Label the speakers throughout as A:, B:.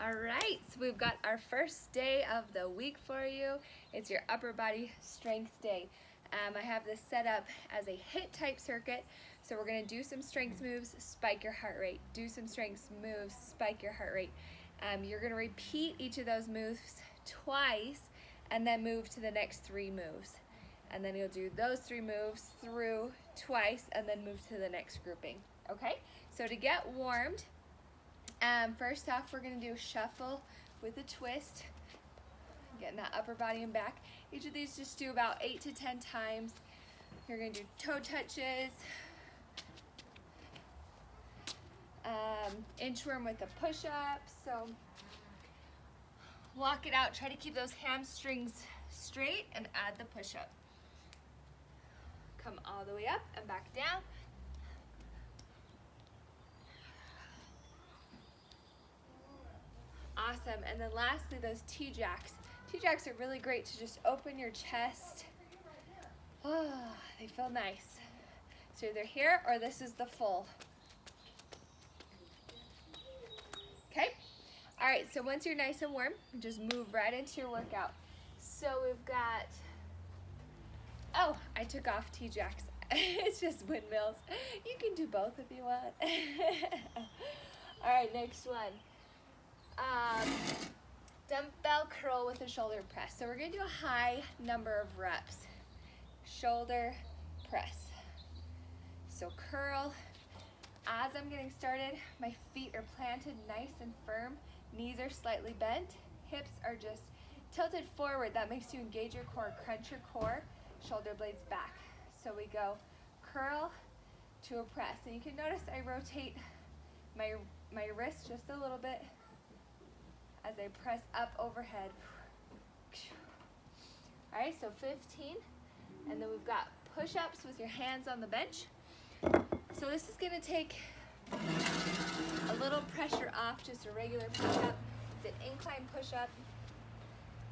A: All right, so we've got our first day of the week for you. It's your upper body strength day. I have this set up as a HIIT type circuit. So we're gonna do some strength moves, spike your heart rate. Do some strength moves, spike your heart rate. You're gonna repeat each of those moves twice and then move to the next 3 moves. And then you'll do those 3 moves through twice and then move to the next grouping, okay? So to get warmed, first off, we're gonna do a shuffle with a twist, getting that upper body and back. Each of these just do about 8 to 10 times. You're gonna do toe touches, inchworm with a push-up. So walk it out, try to keep those hamstrings straight and add the push-up. Come all the way up and back down. Awesome, and then lastly, those T-jacks. T-jacks are really great to just open your chest. Oh, they feel nice. So either here or this is the full. Okay, all right, so once you're nice and warm, just move right into your workout. So we've got, oh, I took off T-jacks. It's just windmills. You can do both if you want. All right, next one. Dumbbell curl with a shoulder press. So we're gonna do a high number of reps. Shoulder press. So curl. As I'm getting started, my feet are planted nice and firm. Knees are slightly bent. Hips are just tilted forward. That makes you engage your core, crunch your core, shoulder blades back. So we go curl to a press. And you can notice I rotate my wrist just a little bit as I press up overhead. All right, so 15. And then we've got push-ups with your hands on the bench. So this is gonna take a little pressure off just a regular push-up. It's an incline push-up.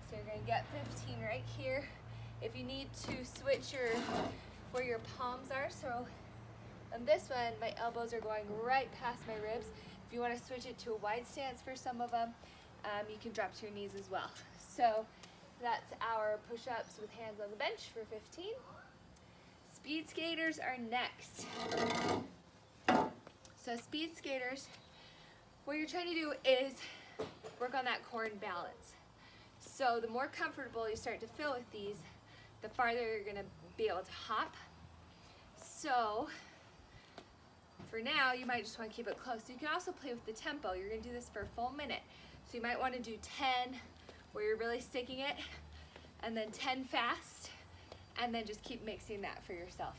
A: So you're gonna get 15 right here. If you need to switch where your palms are, so on this one, my elbows are going right past my ribs. If you wanna switch it to a wide stance for some of them, you can drop to your knees as well. So that's our push-ups with hands on the bench for 15. Speed skaters are next. So speed skaters, what you're trying to do is work on that core and balance. So the more comfortable you start to feel with these, the farther you're gonna be able to hop. So for now, you might just wanna keep it close. You can also play with the tempo. You're gonna do this for a full minute. So you might wanna do 10 where you're really sticking it, and then 10 fast, and then just keep mixing that for yourself.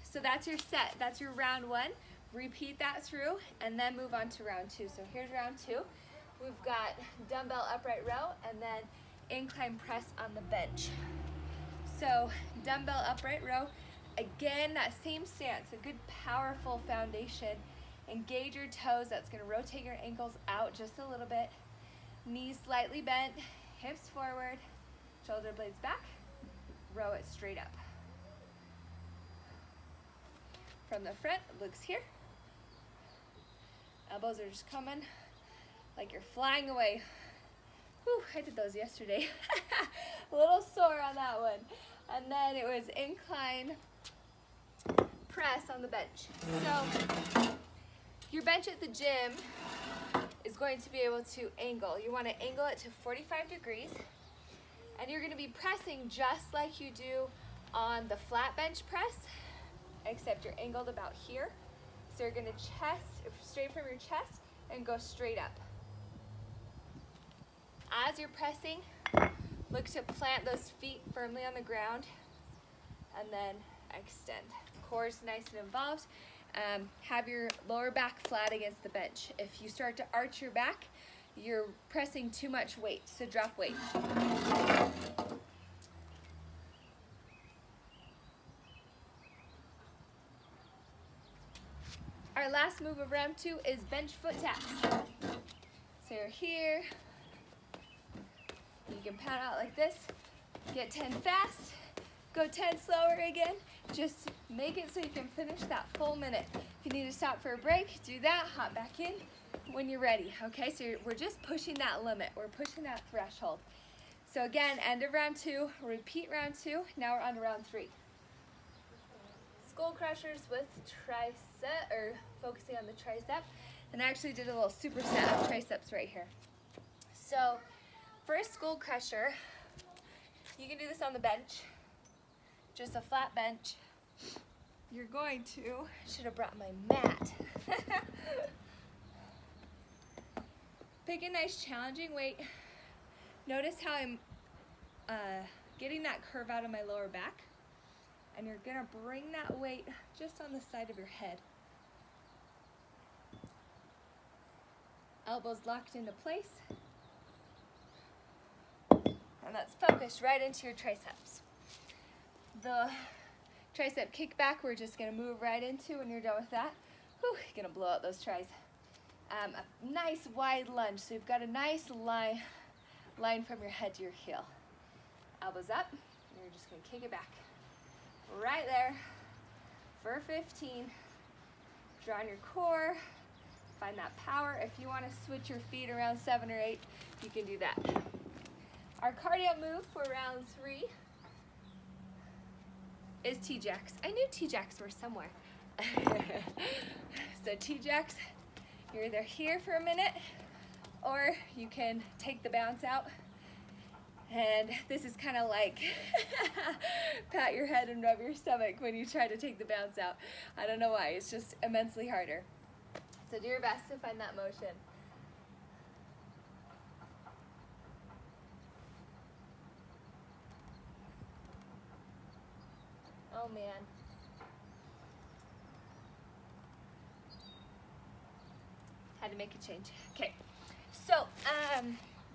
A: So that's your set, that's your round 1. Repeat that through, and then move on to round 2. So here's round 2. We've got dumbbell upright row, and then incline press on the bench. So dumbbell upright row, again, that same stance, a good powerful foundation. Engage your toes, that's gonna rotate your ankles out just a little bit. Knees slightly bent, hips forward, shoulder blades back, row it straight up. From the front, it looks here. Elbows are just coming like you're flying away. Whew, I did those yesterday. A little sore on that one. And then it was incline press on the bench. So your bench at the gym is going to be able to angle. You want to angle it to 45 degrees, and you're going to be pressing just like you do on the flat bench press, except you're angled about here. So you're going to chest, straight from your chest, and go straight up. As you're pressing, look to plant those feet firmly on the ground, and then extend. Core's nice and involved. Have your lower back flat against the bench. If you start to arch your back, you're pressing too much weight, so drop weight. Our last move of round 2 is bench foot taps. So you're here, you can pound out like this, get 10 fast, go 10 slower again. Just make it so you can finish that full minute. If you need to stop for a break, do that, hop back in when you're ready, okay? So we're just pushing that limit, we're pushing that threshold. So again, end of round 2, repeat round 2, now we're on to round 3. Skull crushers with tricep, or focusing on the tricep. And I actually did a little superset of triceps right here. So, first skull crusher, you can do this on the bench, just a flat bench. You're going to, should have brought my mat. Pick a nice challenging weight. Notice how I'm getting that curve out of my lower back. And you're gonna bring that weight just on the side of your head. Elbows locked into place. And that's focused right into your triceps. The tricep kickback we're just gonna move right into when you're done with that. Whew, you're gonna blow out those tris. A nice wide lunge, so you've got a nice line from your head to your heel. Elbows up, and you're just gonna kick it back. Right there for 15. Draw on your core, find that power. If you want to switch your feet around 7 or 8, you can do that. Our cardio move for round 3 is T-jacks. I knew T-jacks were somewhere. So T-jacks, you're either here for a minute or you can take the bounce out. And this is kind of like pat your head and rub your stomach when you try to take the bounce out. I don't know why, it's just immensely harder. So do your best to find that motion. Oh man. Had to make a change. Okay, so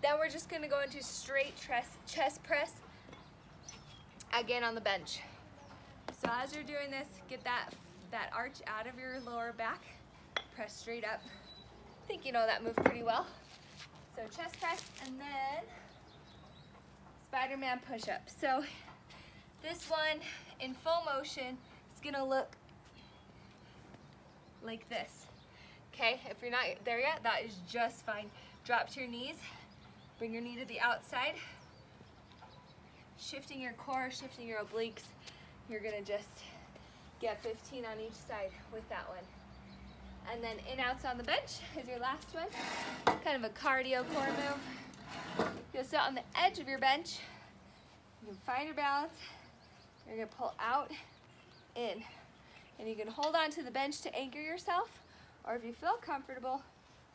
A: then we're just gonna go into straight chest press, again on the bench. So as you're doing this, get that arch out of your lower back, press straight up. I think you know that move pretty well. So chest press, and then Spider-Man push-up. So this one, in full motion, is gonna look like this. Okay, if you're not there yet, that is just fine. Drop to your knees. Bring your knee to the outside, shifting your core, shifting your obliques. You're gonna just get 15 on each side with that one. And then in-outs on the bench is your last one. Kind of a cardio core move. You'll sit on the edge of your bench. You can find your balance. You're gonna pull out, in. And you can hold on to the bench to anchor yourself, or if you feel comfortable,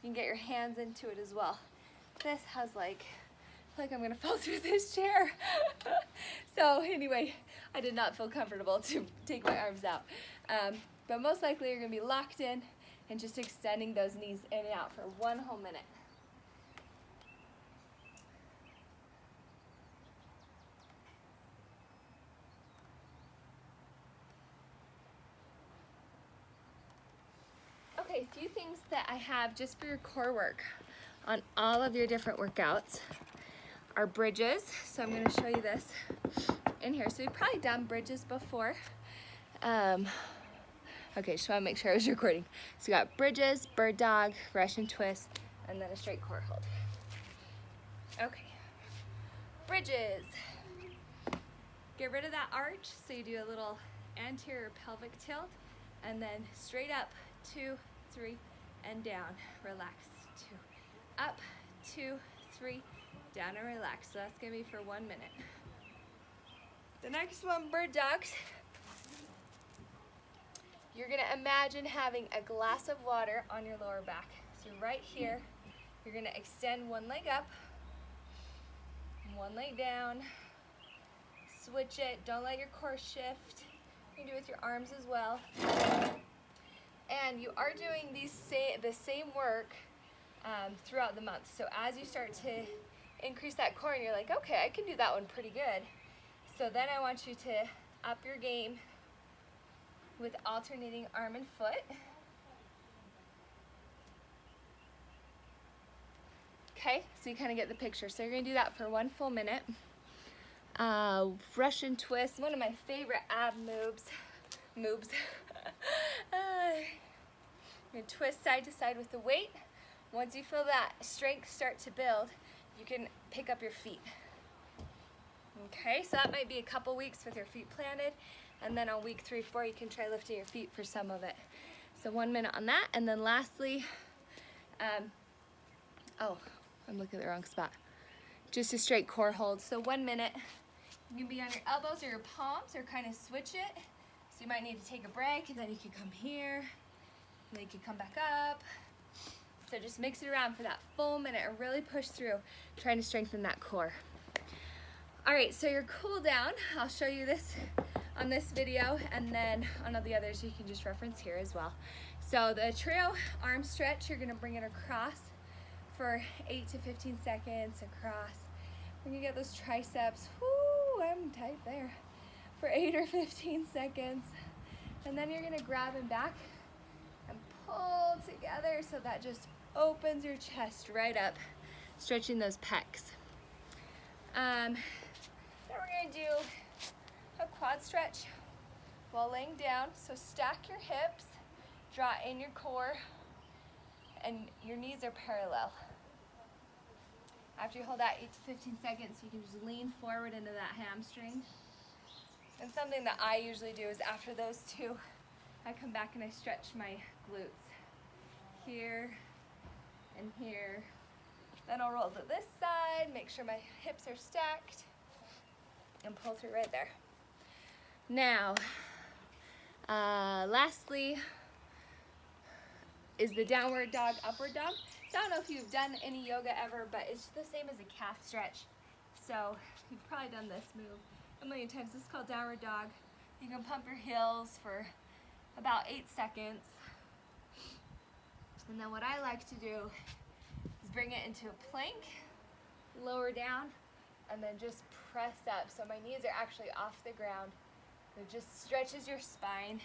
A: you can get your hands into it as well. This has I feel like I'm gonna fall through this chair. So anyway, I did not feel comfortable to take my arms out. But most likely you're gonna be locked in and just extending those knees in and out for 1 whole minute. Okay, a few things that I have just for your core work on all of your different workouts are bridges. So I'm going to show you this in here. So you've probably done bridges before. Okay, just want to make sure I was recording. So you got bridges, bird dog, Russian twist, and then a straight core hold. Okay, bridges. Get rid of that arch. So you do a little anterior pelvic tilt, and then straight up, 2, 3, and down. Relax. 2. Up, 2, 3, down and relax. So that's gonna be for 1 minute. The next one, bird dogs. You're gonna imagine having a glass of water on your lower back. So right here, you're gonna extend one leg up, one leg down, switch it, don't let your core shift. You can do it with your arms as well. And you are doing the same work throughout the month. So as you start to increase that core and you're like, okay, I can do that one pretty good. So then I want you to up your game with alternating arm and foot. Okay, so you kind of get the picture. So you're gonna do that for 1 full minute. Russian twist, one of my favorite ab moves. You're gonna twist side to side with the weight. Once you feel that strength start to build, you can pick up your feet. Okay, so that might be a couple weeks with your feet planted, and then on week 3, 4, you can try lifting your feet for some of it. So 1 minute on that, and then lastly, oh, I'm looking at the wrong spot. Just a straight core hold. So 1 minute, you can be on your elbows or your palms, or kind of switch it. So you might need to take a break, and then you can come here, and then you can come back up. So just mix it around for that full minute and really push through, trying to strengthen that core. All right, so your cool down, I'll show you this on this video, and then on all the others you can just reference here as well. So the trio arm stretch, you're gonna bring it across for 8 to 15 seconds, across. When you get those triceps, whoo, I'm tight there, for 8 or 15 seconds. And then you're gonna grab them back and pull together so that just opens your chest right up, stretching those pecs. Then we're gonna do a quad stretch while laying down. So stack your hips, draw in your core, and your knees are parallel. After you hold that 8 to 15 seconds, you can just lean forward into that hamstring. And something that I usually do is after those two, I come back and I stretch my glutes. Here and here. Then I'll roll to this side, make sure my hips are stacked, and pull through right there. Now, lastly is the downward dog, upward dog. So I don't know if you've done any yoga ever, but it's the same as a calf stretch. So you've probably done this move a million times. This is called downward dog. You can pump your heels for about 8 seconds. And then what I like to do is bring it into a plank, lower down, and then just press up. So my knees are actually off the ground. It just stretches your spine.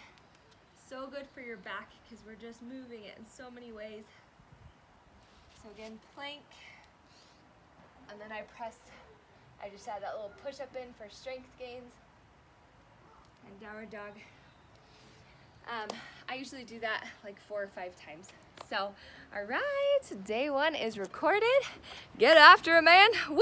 A: So good for your back because we're just moving it in so many ways. So again, plank, and then I press. I just add that little push up in for strength gains, and downward dog. I usually do that like 4 or 5 times. So, all right, day 1 is recorded. Get after it, man. Woo!